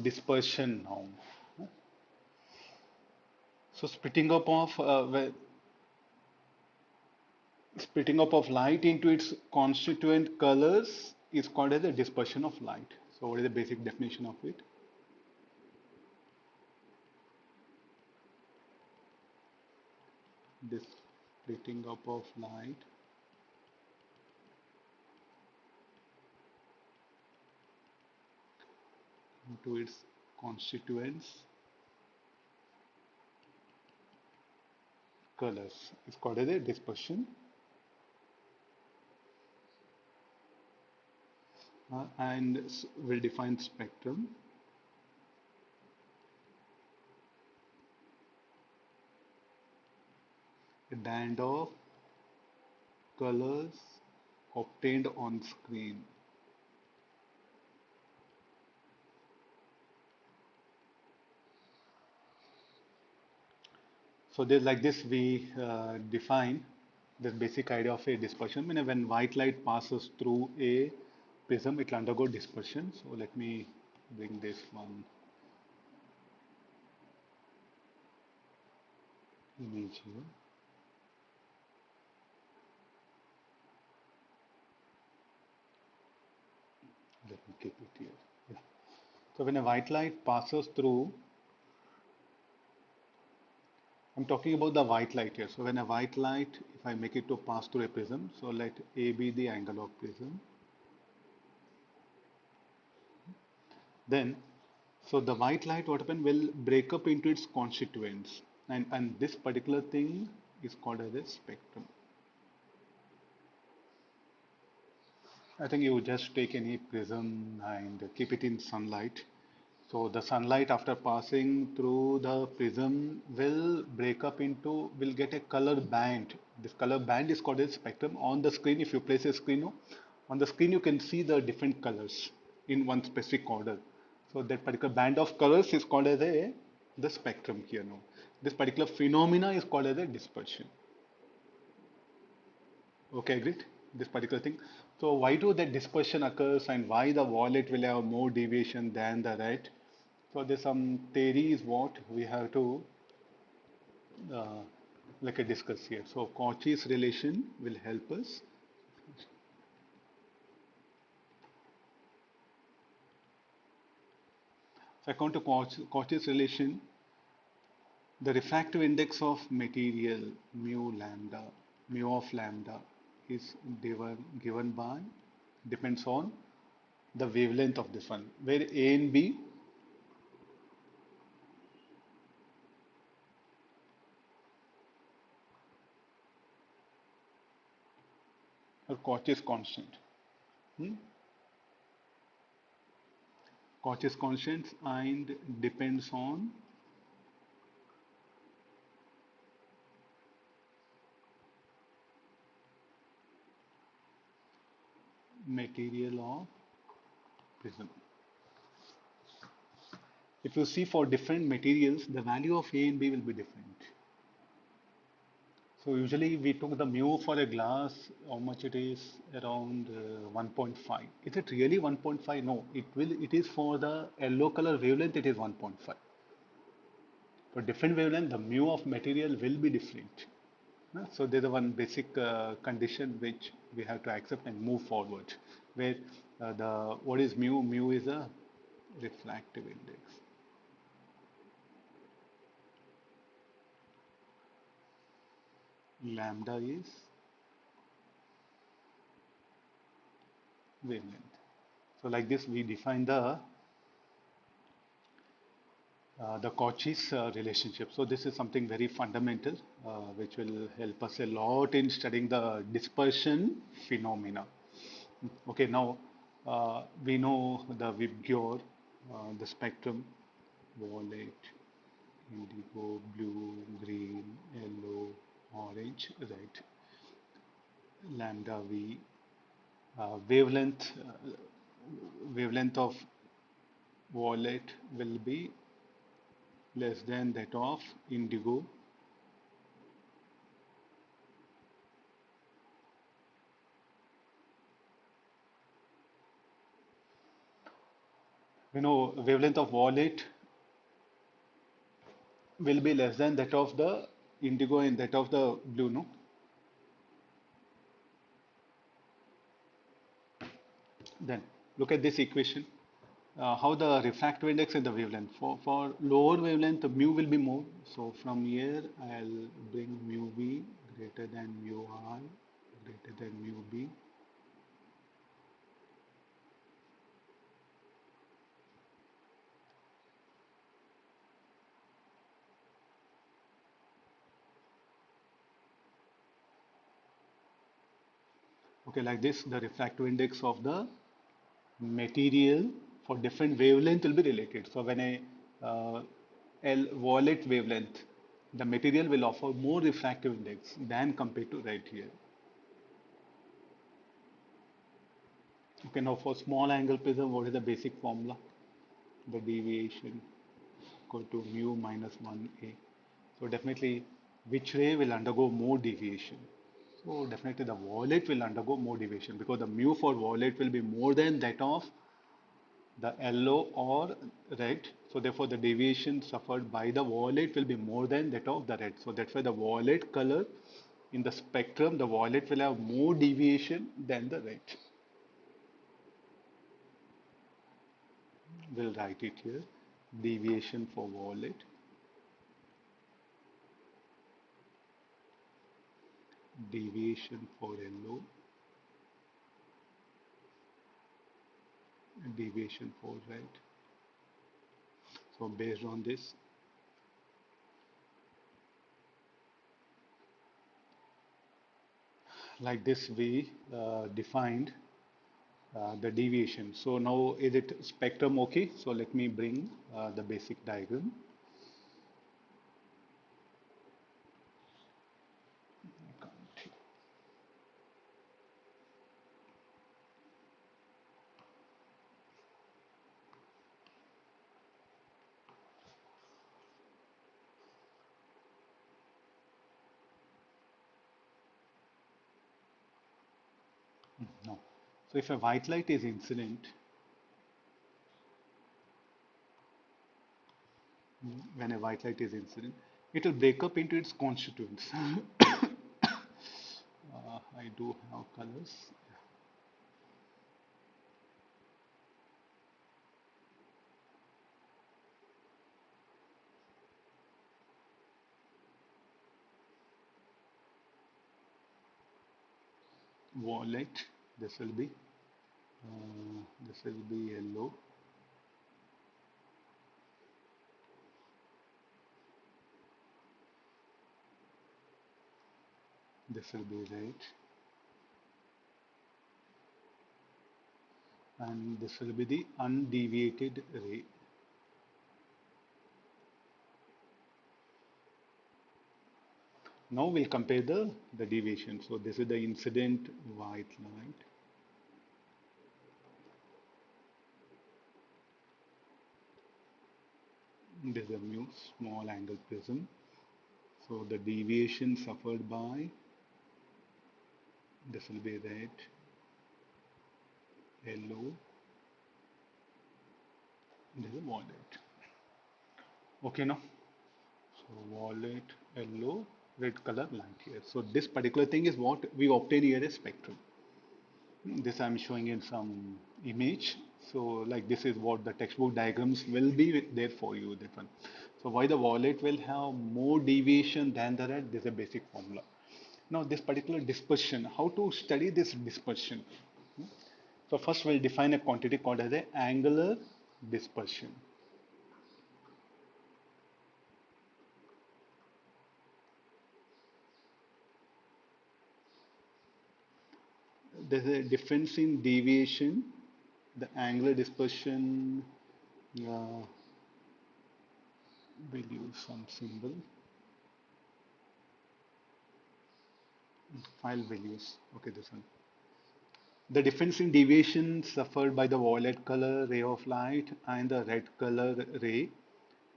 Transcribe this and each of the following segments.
dispersion now. So splitting up of light into its constituent colors is called as the dispersion of light. So what is the basic definition of it? This splitting up of light into its constituents colors is called as a dispersion. And will define spectrum. A band of colors obtained on screen. So there's like this we define the basic idea of a dispersion. When white light passes through a prism, it will undergo dispersion. So let me bring this one image here. Let me keep it here. Yeah. So when a white light passes through, I'm talking about the white light here. So when a white light, if I make it to pass through a prism, so let A be the angle of prism. Then, so the white light what happen will break up into its constituents, and this particular thing is called as a spectrum. I think you just take any prism and keep it in sunlight. So the sunlight after passing through the prism will break up into, will get a color band. This color band is called a spectrum. On the screen, if you place a screen, on the screen you can see the different colors in one specific order. So that particular band of colors is called as the spectrum here now. This particular phenomena is called as a dispersion. Okay, agreed? This particular thing. So why do that dispersion occurs and why the violet will have more deviation than the red? So there's some theories what we have to uh, discuss here. So Cauchy's relation will help us. So according to Cauchy's relation, the refractive index of material mu of lambda is given by depends on the wavelength of this one, where A and B are Cauchy's constant. Hmm? Cauchy's constant and depends on material of prism. If you see for different materials, the value of A and B will be different. So usually we took the mu for a glass, how much it is around 1.5. Is it really 1.5? No, it is for the yellow color wavelength, it is 1.5. For different wavelength, the mu of material will be different. So there's a one basic condition which we have to accept and move forward. Where the what is mu? Mu is a refractive index. Lambda is wavelength. So like this, we define the Cauchy's relationship. So this is something very fundamental, which will help us a lot in studying the dispersion phenomena. Okay, now we know the Vibgyor, the spectrum, violet, indigo, blue, green, yellow, orange, red, lambda V, wavelength, wavelength of violet will be less than that of indigo. We know wavelength of violet will be less than that of the indigo and that of the blue, no? Then look at this equation. How the refractive index and the wavelength. For lower wavelength, the mu will be more. So from here, I'll bring mu v greater than mu I greater than mu b. Okay, like this, the refractive index of the material for different wavelength will be related. So when a L violet wavelength, the material will offer more refractive index than compared to right here. Okay, now for small angle prism, what is the basic formula? The deviation equal to mu minus 1a. So definitely, which ray will undergo more deviation? So definitely the violet will undergo more deviation because the mu for violet will be more than that of the yellow or red. So therefore the deviation suffered by the violet will be more than that of the red. So that's why the violet color in the spectrum, the violet will have more deviation than the red. We'll write it here. Deviation for violet, deviation for yellow, deviation for red. So based on this, like this we defined the deviation. So now is it spectrum okay? So let me bring the basic diagram. No. So if a white light is incident, when a white light is incident, it will break up into its constituents. I do have colors. Violet, this will be yellow, this will be red, and this will be the undeviated ray. Now we'll compare the deviation. So this is the incident white light. This is a mu small angle prism. So the deviation suffered by this will be red, yellow, this is violet. Okay, now so violet, yellow, red color light here. So this particular thing is what we obtain here as spectrum. This I'm showing in some image. So like this is what the textbook diagrams will be there for you. That one. So why the violet will have more deviation than the red? This is a basic formula. Now this particular dispersion, how to study this dispersion? So first we'll define a quantity called as a angular dispersion. There's a difference in deviation. The angular dispersion, we'll use some symbol. File values. Okay, this one. The difference in deviation suffered by the violet color ray of light and the red color ray.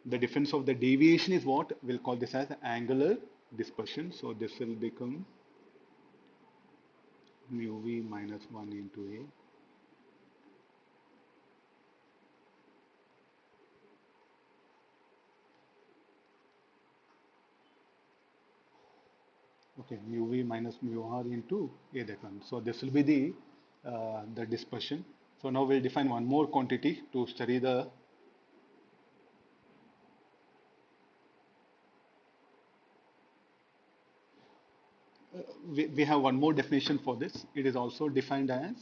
The difference of the deviation is what we'll call this as angular dispersion. So this will become mu v minus 1 into a. Okay, mu v minus mu r into a, that one. So this will be the dispersion. So now we'll define one more quantity to study the we have one more definition for this. It is also defined as,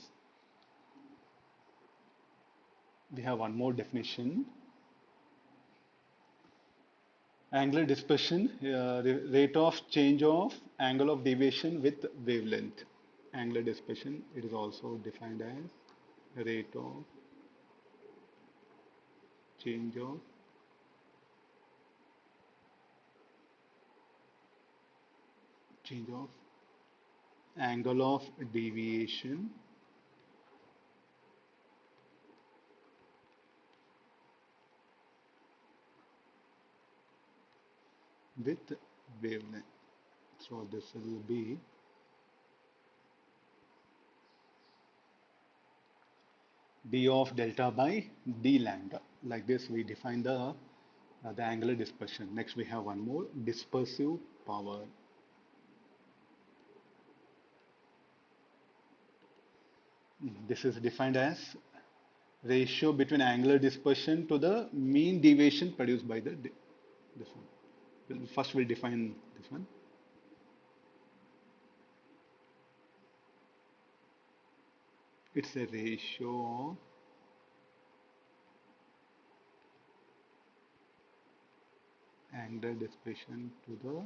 we have one more definition, angular dispersion, rate of change of angle of deviation with wavelength. Angular dispersion, it is also defined as rate of change of angle of deviation with wavelength. So this will be d of delta by d lambda. Like this, we define the angular dispersion. Next, we have one more, dispersive power. This is defined as ratio between angular dispersion to the mean deviation produced by this one. First, we'll define this one. It's a ratio of angular dispersion to the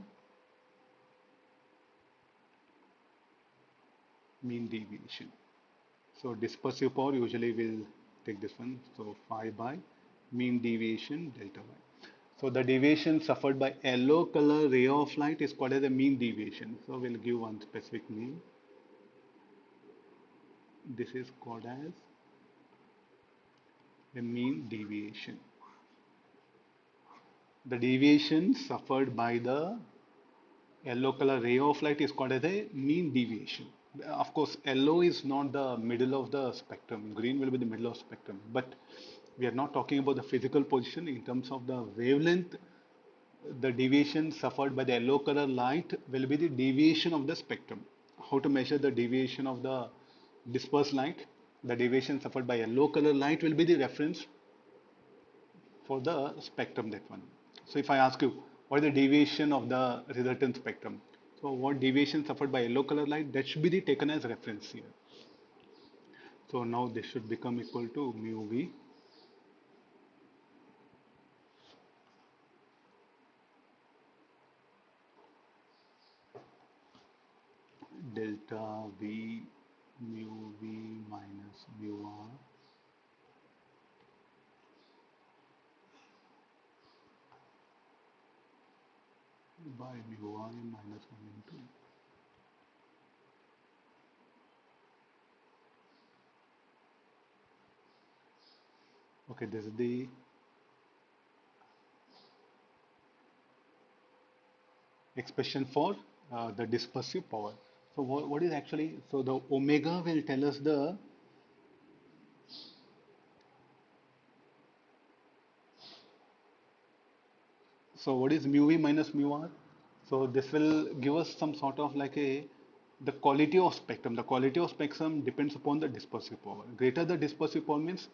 mean deviation. So dispersive power, usually we'll take this one. So phi by mean deviation delta y. So the deviation suffered by yellow color ray of light is called as a mean deviation. So we'll give one specific name. This is called as a mean deviation. The deviation suffered by the yellow color ray of light is called as a mean deviation. Of course, yellow is not the middle of the spectrum. Green will be the middle of spectrum. But we are not talking about the physical position. In terms of the wavelength, the deviation suffered by the yellow color light will be the deviation of the spectrum. How to measure the deviation of the dispersed light? The deviation suffered by yellow color light will be the reference for the spectrum, that one. So if I ask you, what is the deviation of the resultant spectrum? So what deviation suffered by yellow color light, that should be the taken as reference here. So now this should become equal to mu v delta v mu v minus mu r by mu I minus 1 into. Okay, this is the expression for the dispersive power. So what is actually, so the omega will tell us the, so what is mu v minus mu r? So this will give us some sort of like the quality of spectrum. The quality of spectrum depends upon the dispersive power. Greater the dispersive power means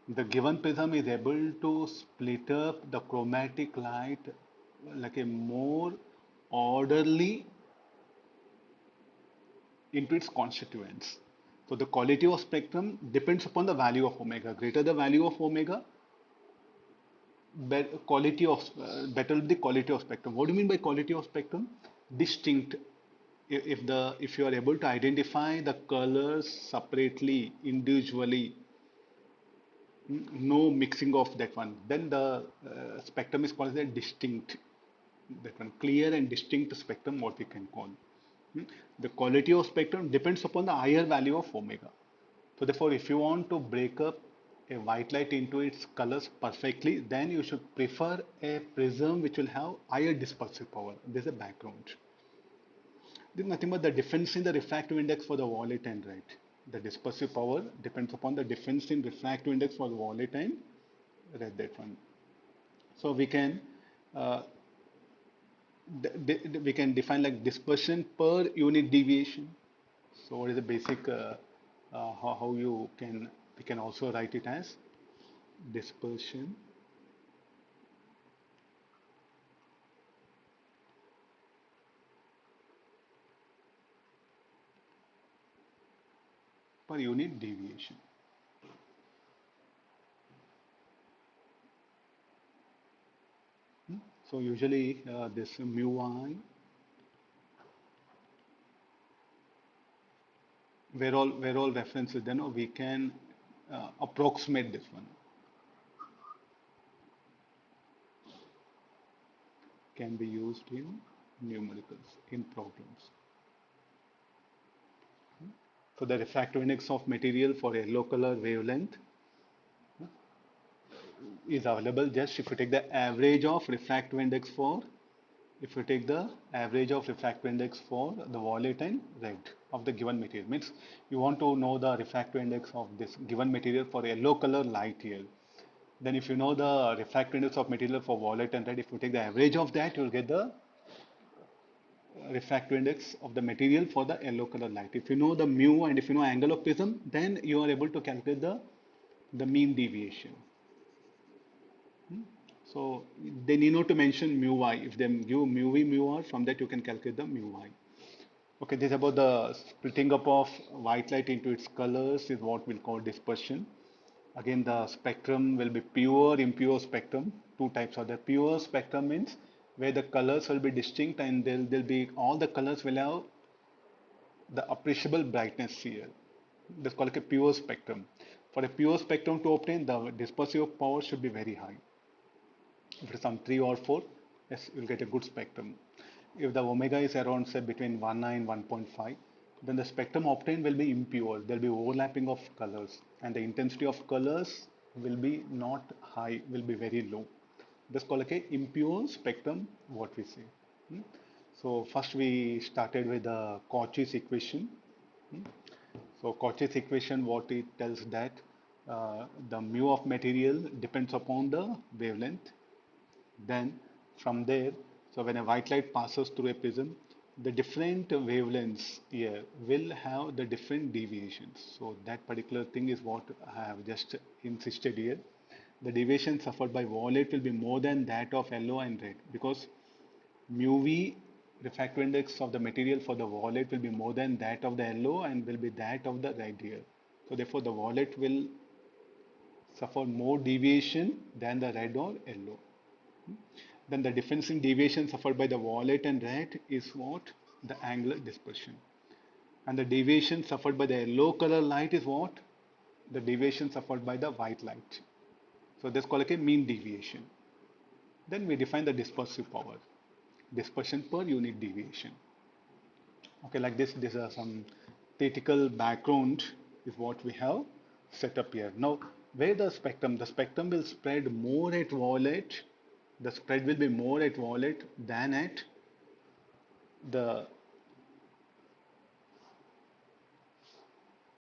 the given prism is able to split up the chromatic light like a more orderly into its constituents. So the quality of spectrum depends upon the value of omega. Greater the value of omega, better the quality of spectrum. What do you mean by quality of spectrum? Distinct. If you are able to identify the colors separately, individually, no mixing of that one, then the spectrum is called as a distinct. That one, clear and distinct spectrum, what we can call. The quality of spectrum depends upon the higher value of omega. So therefore, if you want to break up a white light into its colors perfectly, then you should prefer a prism which will have higher dispersive power. This is a background. This is nothing but the difference in the refractive index for the violet and red. The dispersive power depends upon the difference in refractive index for the violet and red, that one. So we can we can define like dispersion per unit deviation. So what is the basic how you can we can also write it as dispersion per unit deviation. So usually this mu I, where all references, then we can approximate this one, can be used in numericals in problems. So the refractive index of material for yellow color wavelength is available just if you take the average of refractive index for, if you take the average of refractive index for the violet and red of the given material. Means you want to know the refractive index of this given material for yellow color light here. Then if you know the refractive index of material for violet and red, if you take the average of that, you will get the refractive index of the material for the yellow color light. If you know the mu and if you know angle of prism, then you are able to calculate the mean deviation. So they need not to mention mu I. If they give mu v mu r, from that you can calculate the mu I. Okay, this is about the splitting up of white light into its colors is what we'll call dispersion. Again, the spectrum will be pure, impure spectrum. Two types are there. Pure spectrum means where the colors will be distinct and there'll be all the colors will have the appreciable brightness here. That's called like a pure spectrum. For a pure spectrum to obtain, the dispersive power should be very high. If it's some 3 or 4, yes, you'll get a good spectrum. If the omega is around say between 1 and 1.5, then the spectrum obtained will be impure. There'll be overlapping of colors and the intensity of colors will be not high, will be very low. That's called like a impure spectrum, what we say. Hmm. So first we started with the Cauchy's equation. So Cauchy's equation, what it tells that the mu of material depends upon the wavelength. Then from there, so when a white light passes through a prism, the different wavelengths here will have the different deviations. So that particular thing is what I have just insisted here. The deviation suffered by violet will be more than that of yellow and red because mu v refractive index of the material for the violet will be more than that of the yellow and will be that of the red here. So therefore the violet will suffer more deviation than the red or yellow. Then the difference in deviation suffered by the violet and red is what? The angular dispersion. And the deviation suffered by the yellow color light is what? The deviation suffered by the white light. So that's called like a mean deviation. Then we define the dispersive power. Dispersion per unit deviation. Okay, like this is some theoretical background is what we have set up here. Now, where the spectrum will spread more at violet, the spread will be more at violet than at the